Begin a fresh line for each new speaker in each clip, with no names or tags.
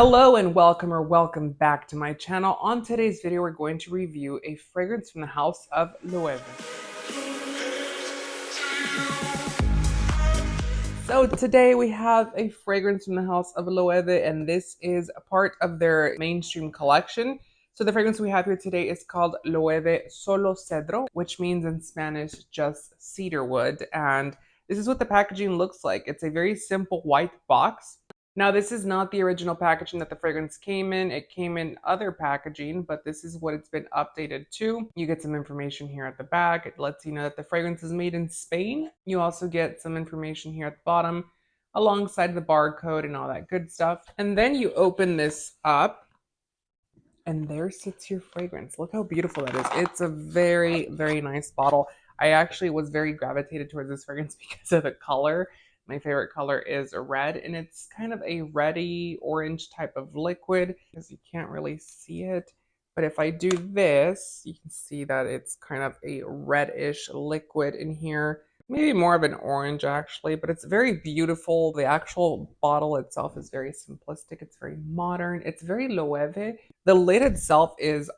Hello and welcome back to my channel. On today's video, we're going to review a fragrance from the house of Loewe. So today we have a fragrance from the house of Loewe, and this is a part of their mainstream collection. So the fragrance we have here today is called Loewe Solo Cedro, which means in Spanish just cedar wood. And this is what the packaging looks like. It's a very simple white box. Now, this is not the original packaging that the fragrance came in. It came in other packaging, but this is what it's been updated to. You get some information here at the back. It lets you know that the fragrance is made in Spain. You also get some information here at the bottom alongside the barcode and all that good stuff. And then you open this up and there sits your fragrance. Look how beautiful that is. It's a very, very nice bottle. I actually was very gravitated towards this fragrance because of the color. My favorite color is red, and it's kind of a reddy orange type of liquid because you can't really see it. But if I do this, you can see that it's kind of a reddish liquid in here. Maybe more of an orange actually, but it's very beautiful. The actual bottle itself is very simplistic. It's very modern. It's very Loewe. The lid itself is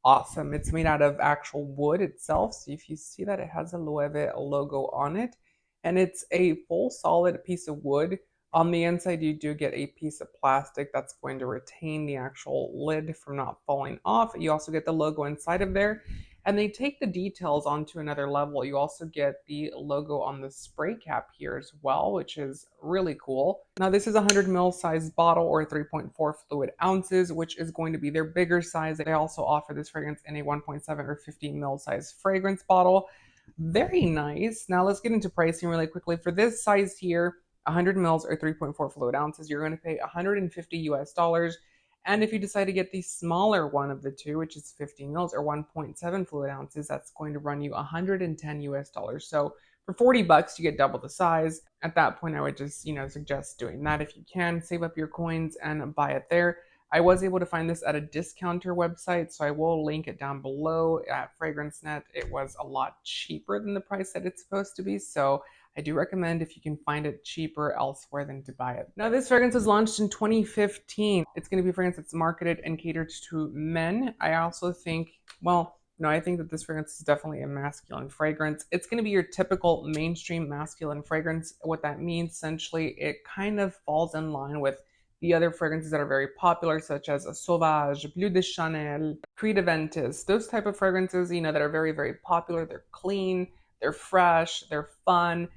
awesome. It's made out of actual wood itself. So if you see that, it has a Loewe logo on it. And it's a full solid piece of wood. On the inside, you do get a piece of plastic that's going to retain the actual lid from not falling off. You also get the logo inside of there. And they take the details onto another level. You also get the logo on the spray cap here as well, which is really cool. Now, this is a 100 ml size bottle or 3.4 fluid ounces, which is going to be their bigger size. They also offer this fragrance in a 1.7 or 50 ml size fragrance bottle. Very nice. Now let's get into pricing really quickly. For this size here, 100 mils or 3.4 fluid ounces, you're going to pay 150 US dollars. And if you decide to get the smaller one of the two, which is 50 mils or 1.7 fluid ounces, that's going to run you 110 US dollars. So for 40 bucks, you get double the size. At that point, I would just, suggest doing that if you can. Save up your coins and buy it there. I was able to find this at a discounter website, so I will link it down below at Fragrancenet. It was a lot cheaper than the price that it's supposed to be, so I do recommend if you can find it cheaper elsewhere than to buy it. Now, this fragrance was launched in 2015. It's going to be a fragrance that's marketed and catered to men. I also think, I think that this fragrance is definitely a masculine fragrance. It's going to be your typical mainstream masculine fragrance. What that means, essentially, it kind of falls in line with the other fragrances that are very popular, such as Sauvage, Bleu de Chanel, Creed Aventus, those type of fragrances, that are very, very popular. They're clean, they're fresh, they're fun,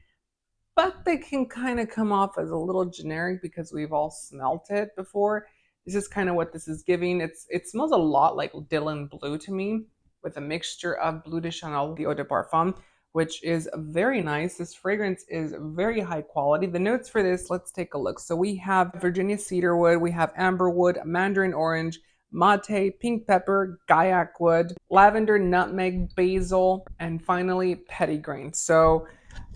but they can kind of come off as a little generic because we've all smelt it before. This is kind of what this is giving. It smells a lot like Dylan Blue to me, with a mixture of Bleu de Chanel, the eau de parfum, which is very nice. This fragrance is very high quality. The notes for this, let's take a look. So we have Virginia cedarwood, we have amberwood, mandarin orange, mate, pink pepper, gaiac wood, lavender, nutmeg, basil, and finally petitgrain. So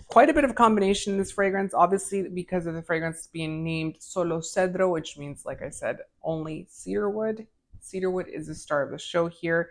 quite a bit of combination in this fragrance, obviously because of the fragrance being named Solo Cedro, which means, like I said, only cedarwood. Cedarwood is the star of the show here.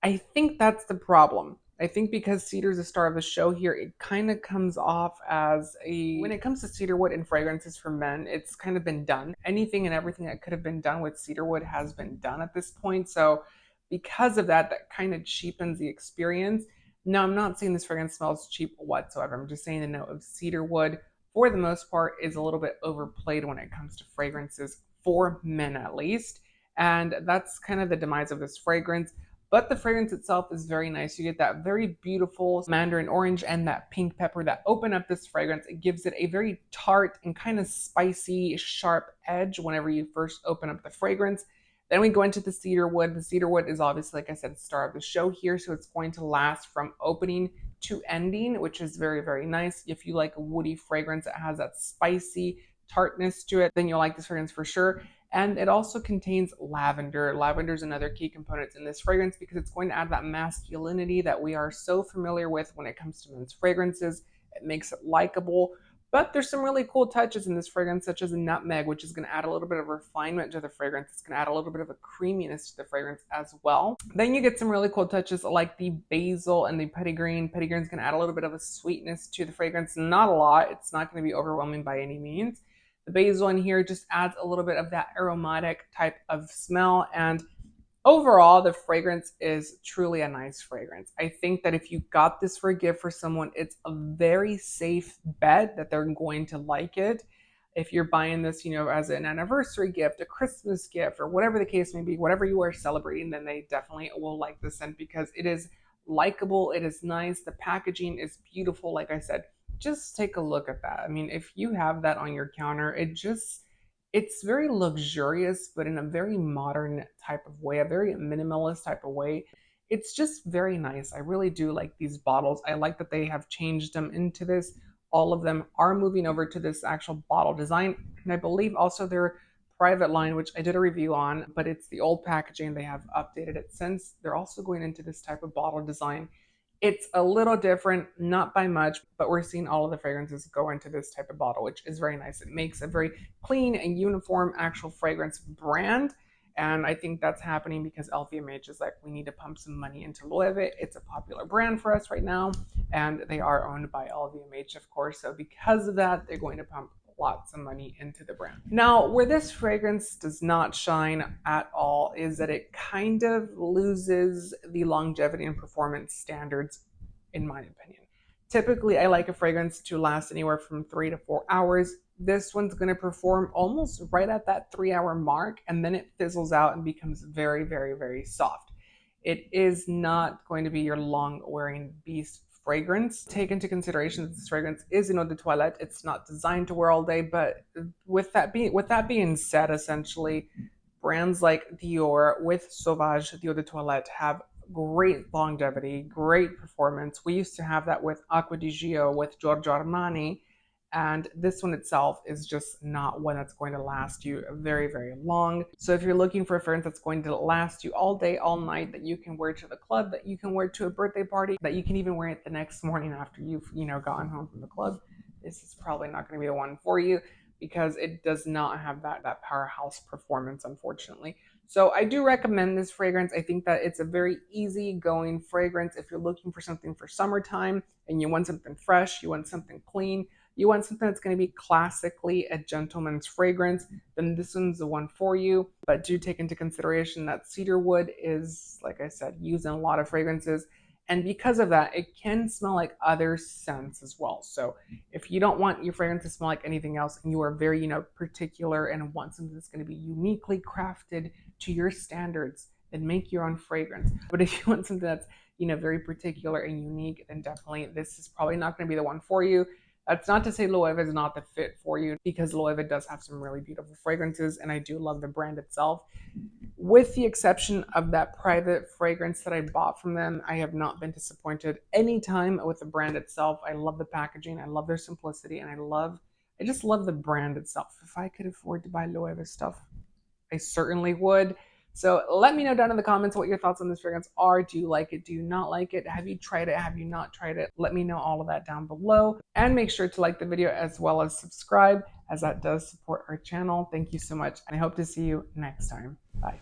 I think that's the problem. I think because cedar is the star of the show here, it kind of comes off as when it comes to cedarwood and fragrances for men, it's kind of been done. Anything and everything that could have been done with cedarwood has been done at this point. So because of that, that kind of cheapens the experience. Now, I'm not saying this fragrance smells cheap whatsoever. I'm just saying the note of cedarwood, for the most part, is a little bit overplayed when it comes to fragrances, for men at least. And that's kind of the demise of this fragrance. But the fragrance itself is very nice. You get that very beautiful mandarin orange and that pink pepper that open up this fragrance. It gives it a very tart and kind of spicy, sharp edge whenever you first open up the fragrance. Then we go into the cedarwood. The cedarwood is obviously, like I said, the star of the show here. So it's going to last from opening to ending, which is very, very nice. If you like a woody fragrance that has that spicy tartness to it, then you'll like this fragrance for sure. And it also contains lavender. Lavender is another key component in this fragrance because it's going to add that masculinity that we are so familiar with when it comes to men's fragrances. It makes it likable. But there's some really cool touches in this fragrance, such as a nutmeg, which is going to add a little bit of refinement to the fragrance. It's going to add a little bit of a creaminess to the fragrance as well. Then you get some really cool touches like the basil and the petitgrain. Petitgrain is going to add a little bit of a sweetness to the fragrance. Not a lot. It's not going to be overwhelming by any means. The basil in here just adds a little bit of that aromatic type of smell, and overall, the fragrance is truly a nice fragrance. I think that if you got this for a gift for someone, it's a very safe bet that they're going to like it. If you're buying this, as an anniversary gift, a Christmas gift, or whatever the case may be, whatever you are celebrating, then they definitely will like this scent because it is likable, it is nice, the packaging is beautiful. Like I said, just take a look at that. I mean, if you have that on your counter, it's very luxurious, but in a very modern type of way, a very minimalist type of way. It's just very nice. I really do like these bottles. I like that they have changed them into this. All of them are moving over to this actual bottle design. And I believe also their private line, which I did a review on, but it's the old packaging. They have updated it since. They're also going into this type of bottle design. It's a little different, not by much, but we're seeing all of the fragrances go into this type of bottle, which is very nice. It makes a very clean and uniform actual fragrance brand. And I think that's happening because Lvmh is like, we need to pump some money into Loewe. It's a popular brand for us right now, and they are owned by Lvmh, of course. So because of that, they're going to pump lots of money into the brand. Now, where this fragrance does not shine at all is that it kind of loses the longevity and performance standards, in my opinion. Typically, I like a fragrance to last anywhere from 3 to 4 hours. This one's going to perform almost right at that 3-hour mark, and then it fizzles out and becomes very, very, very soft. It is not going to be your long-wearing beast fragrance. Take into consideration that this fragrance is an eau de toilette. It's not designed to wear all day, but with that being said, essentially, brands like Dior with Sauvage, the eau de toilette, have great longevity, great performance. We used to have that with Acqua di Gio, with Giorgio Armani, and this one itself is just not one that's going to last you very, very long. So if you're looking for a fragrance that's going to last you all day, all night, that you can wear to the club, that you can wear to a birthday party, that you can even wear it the next morning after you've, gotten home from the club, this is probably not going to be the one for you because it does not have that powerhouse performance, unfortunately. So I do recommend this fragrance. I think that it's a very easy-going fragrance if you're looking for something for summertime and you want something fresh, you want something clean, you want something that's going to be classically a gentleman's fragrance, then this one's the one for you. But do take into consideration that cedar wood is, like I said, used in a lot of fragrances. And because of that, it can smell like other scents as well. So if you don't want your fragrance to smell like anything else and you are very, particular and want something that's going to be uniquely crafted to your standards, then make your own fragrance. But if you want something that's, very particular and unique, then definitely this is probably not going to be the one for you. That's not to say Loewe is not the fit for you, because Loewe does have some really beautiful fragrances, and I do love the brand itself. With the exception of that private fragrance that I bought from them, I have not been disappointed anytime with the brand itself. I love the packaging, I love their simplicity, and I just love the brand itself. If I could afford to buy Loewe stuff, I certainly would. So let me know down in the comments what your thoughts on this fragrance are. Do you like it? Do you not like it? Have you tried it? Have you not tried it? Let me know all of that down below. And make sure to like the video as well as subscribe, as that does support our channel. Thank you so much, and I hope to see you next time. Bye.